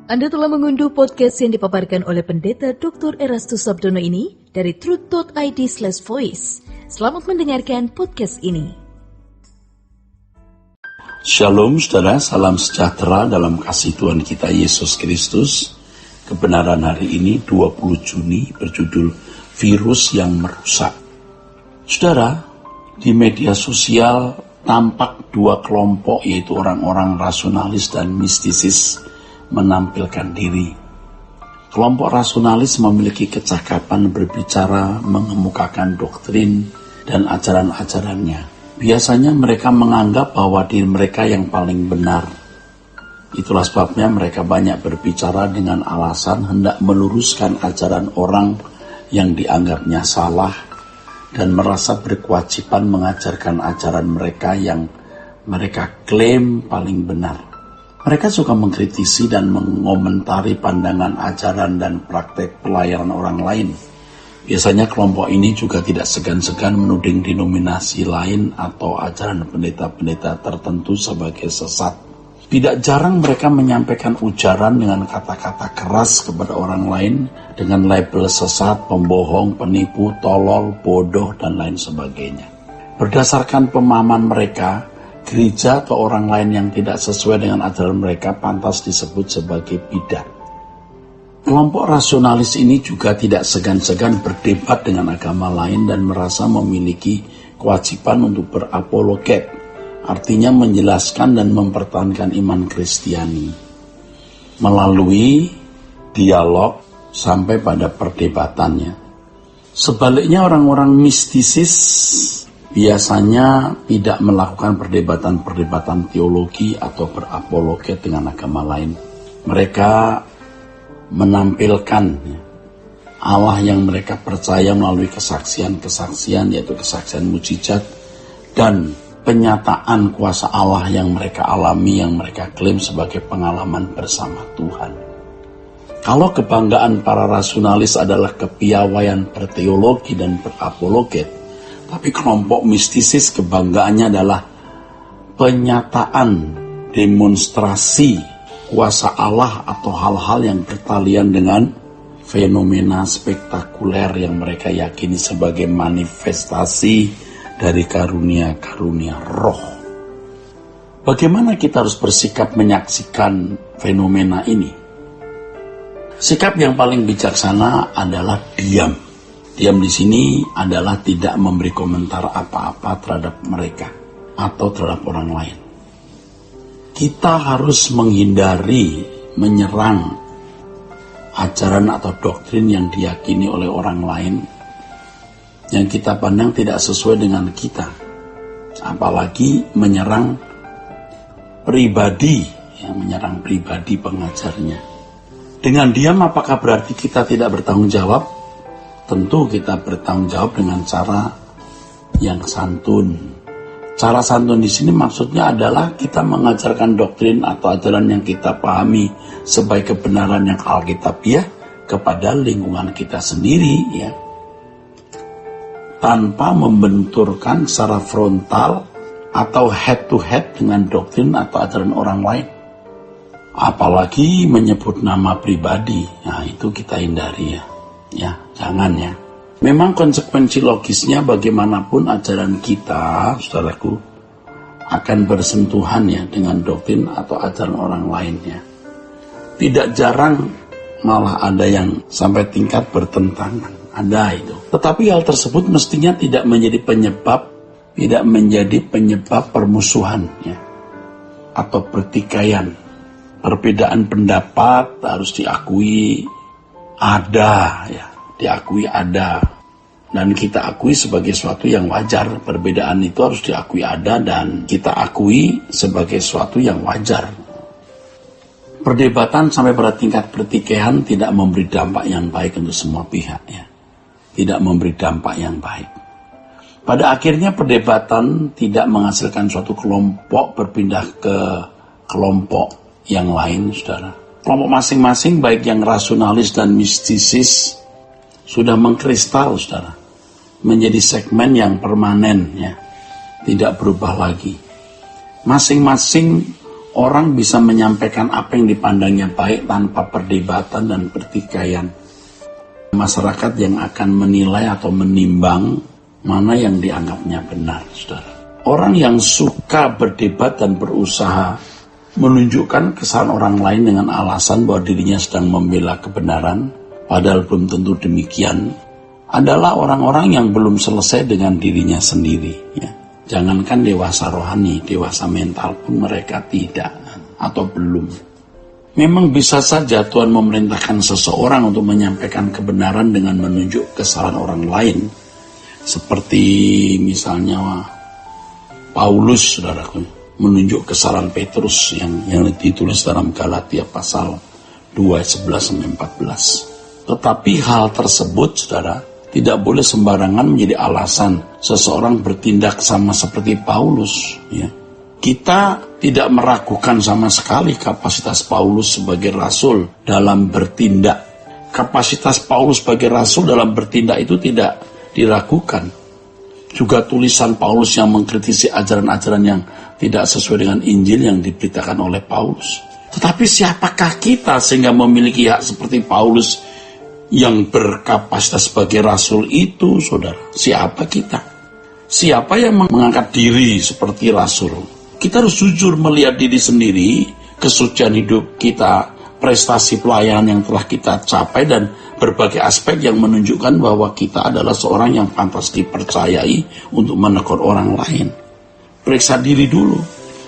Anda telah mengunduh podcast yang dipaparkan oleh Pendeta Dr. Erastus Sabdono ini dari truth.id/voice. Selamat mendengarkan podcast ini. Shalom saudara, salam sejahtera dalam kasih Tuhan kita Yesus Kristus. Kebenaran hari ini 20 Juni berjudul Virus yang Merusak. Saudara, di media sosial tampak dua kelompok, yaitu orang-orang rasionalis dan mistisis menampilkan diri. Kelompok rasionalis memiliki kecakapan berbicara, mengemukakan doktrin dan ajaran-ajarannya. Biasanya mereka menganggap bahwa diri mereka yang paling benar. Itulah sebabnya mereka banyak berbicara dengan alasan hendak meluruskan ajaran orang yang dianggapnya salah dan merasa berkewajiban mengajarkan ajaran mereka yang mereka klaim paling benar. Mereka suka mengkritisi dan mengomentari pandangan ajaran dan praktek pelayanan orang lain. Biasanya kelompok ini juga tidak segan-segan menuding denominasi lain atau ajaran pendeta-pendeta tertentu sebagai sesat. Tidak jarang mereka menyampaikan ujaran dengan kata-kata keras kepada orang lain dengan label sesat, pembohong, penipu, tolol, bodoh, dan lain sebagainya. Berdasarkan pemahaman mereka, gereja atau orang lain yang tidak sesuai dengan ajaran mereka pantas disebut sebagai bidat. Kelompok rasionalis ini juga tidak segan-segan berdebat dengan agama lain dan merasa memiliki kewajiban untuk berapologet, artinya menjelaskan dan mempertahankan iman Kristiani melalui dialog sampai pada perdebatannya. Sebaliknya orang-orang mistisis biasanya tidak melakukan perdebatan-perdebatan teologi atau berapologet dengan agama lain. Mereka menampilkan Allah yang mereka percaya melalui kesaksian-kesaksian, yaitu kesaksian mujizat dan penyataan kuasa Allah yang mereka alami, yang mereka klaim sebagai pengalaman bersama Tuhan. Kalau kebanggaan para rasionalis adalah kepiawaian berteologi dan berapologet, tapi kelompok mistisis kebanggaannya adalah penyataan, demonstrasi kuasa Allah atau hal-hal yang bertalian dengan fenomena spektakuler yang mereka yakini sebagai manifestasi dari karunia-karunia roh. Bagaimana kita harus bersikap menyaksikan fenomena ini? Sikap yang paling bijaksana adalah diam. Diam di sini adalah tidak memberi komentar apa-apa terhadap mereka atau terhadap orang lain. Kita harus menghindari menyerang ajaran atau doktrin yang diyakini oleh orang lain yang kita pandang tidak sesuai dengan kita. Apalagi menyerang pribadi, menyerang pribadi pengajarnya. Dengan diam apakah berarti kita tidak bertanggung jawab? Tentu kita bertanggung jawab dengan cara yang santun. Cara santun di sini maksudnya adalah kita mengajarkan doktrin atau ajaran yang kita pahami sebagai kebenaran yang alkitabiah kepada lingkungan kita sendiri, ya, tanpa membenturkan secara frontal atau head to head dengan doktrin atau ajaran orang lain. Apalagi menyebut nama pribadi, nah itu kita hindari ya. Ya, jangan ya. Memang konsekuensi logisnya bagaimanapun ajaran kita, saudaraku, akan bersentuhan ya dengan doktrin atau ajaran orang lainnya. Tidak jarang malah ada yang sampai tingkat bertentangan. Ada itu. Tetapi hal tersebut mestinya tidak menjadi penyebab permusuhan ya, atau pertikaian. Perbedaan pendapat harus diakui ada ya, diakui ada dan kita akui sebagai sesuatu yang wajar. Perbedaan itu harus diakui ada dan kita akui sebagai sesuatu yang wajar. Perdebatan sampai pada tingkat pertikaian tidak memberi dampak yang baik untuk semua pihak ya. Tidak memberi dampak yang baik. Pada akhirnya perdebatan tidak menghasilkan suatu kelompok berpindah ke kelompok yang lain, saudara. Kelompok masing-masing baik yang rasionalis dan mistisis sudah mengkristal, saudara, menjadi segmen yang permanen ya, tidak berubah lagi. Masing-masing Orang bisa menyampaikan apa yang dipandangnya baik tanpa perdebatan dan pertikaian. Masyarakat yang akan menilai atau menimbang mana yang dianggapnya benar, saudara. Orang yang suka berdebat dan berusaha menunjukkan kesalahan orang lain dengan alasan bahwa dirinya sedang membela kebenaran, padahal belum tentu demikian, adalah orang-orang yang belum selesai dengan dirinya sendiri. Ya. Jangankan dewasa rohani, dewasa mental pun mereka tidak atau belum. Memang bisa saja Tuhan memerintahkan seseorang untuk menyampaikan kebenaran dengan menunjuk kesalahan orang lain. Seperti misalnya Paulus, saudaraku, menunjuk kesalahan Petrus yang ditulis dalam Galatia pasal 2 ayat 11-14. Tetapi hal tersebut, saudara, tidak boleh sembarangan menjadi alasan seseorang bertindak sama seperti Paulus. Ya. Kita tidak meragukan sama sekali kapasitas Paulus sebagai rasul dalam bertindak. Kapasitas Paulus sebagai rasul dalam bertindak itu tidak diragukan. Juga tulisan Paulus yang mengkritisi ajaran-ajaran yang tidak sesuai dengan Injil yang diberitakan oleh Paulus. Tetapi siapakah kita sehingga memiliki hak seperti Paulus yang berkapasitas sebagai rasul itu, saudara? Siapa kita? Siapa yang mengangkat diri seperti rasul? Kita harus jujur melihat diri sendiri, kesucian hidup kita, prestasi pelayanan yang telah kita capai, dan berbagai aspek yang menunjukkan bahwa kita adalah seorang yang pantas dipercayai untuk menegur orang lain. Periksa diri dulu.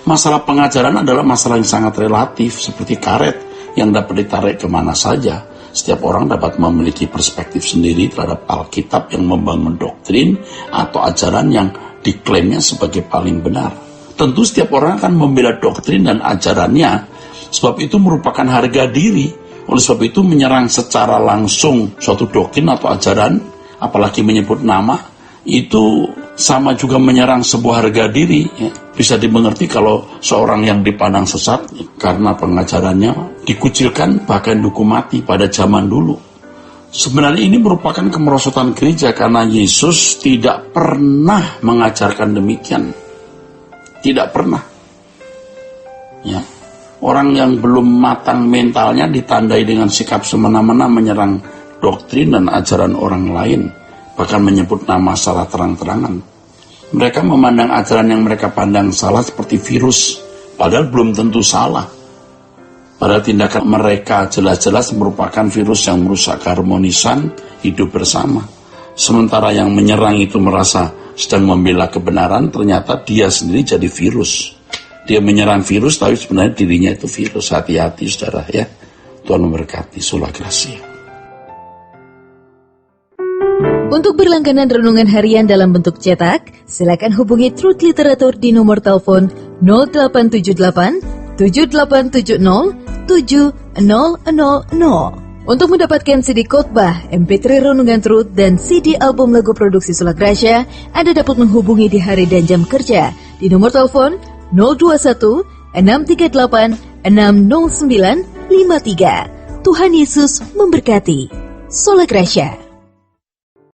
Masalah pengajaran adalah masalah yang sangat relatif, seperti karet yang dapat ditarik kemana saja. Setiap orang dapat memiliki perspektif sendiri terhadap Alkitab yang membangun doktrin atau ajaran yang diklaimnya sebagai paling benar. Tentu setiap orang akan membela doktrin dan ajarannya, sebab itu merupakan harga diri. Oleh sebab itu menyerang secara langsung suatu doktrin atau ajaran, apalagi menyebut nama, itu sama juga menyerang sebuah harga diri. Ya. Bisa dimengerti kalau seorang yang dipandang sesat karena pengajarannya dikucilkan, bahkan dihukum mati pada zaman dulu. Sebenarnya ini merupakan kemerosotan gereja karena Yesus tidak pernah mengajarkan demikian. Tidak pernah. Ya. Orang yang belum matang mentalnya ditandai dengan sikap semena-mena menyerang doktrin dan ajaran orang lain, bahkan menyebut nama secara terang-terangan. Mereka memandang ajaran yang mereka pandang salah seperti virus, padahal belum tentu salah. Padahal tindakan mereka jelas-jelas merupakan virus yang merusak keharmonisan hidup bersama. Sementara yang menyerang itu merasa sedang membela kebenaran, ternyata dia sendiri jadi virus. Dia menyerang virus, tapi sebenarnya dirinya itu virus. Hati-hati, saudara, ya. Tuhan memberkati. Sola Gracia. Untuk berlangganan renungan harian dalam bentuk cetak, silakan hubungi Truth Literatur di nomor telepon 0878 7870 7000. Untuk mendapatkan CD khotbah, MP3 renungan Truth, dan CD album lagu produksi Sola Gracia, Anda dapat menghubungi di hari dan jam kerja di nomor telepon 021 638 60953. Tuhan Yesus memberkati. Sola Gracia.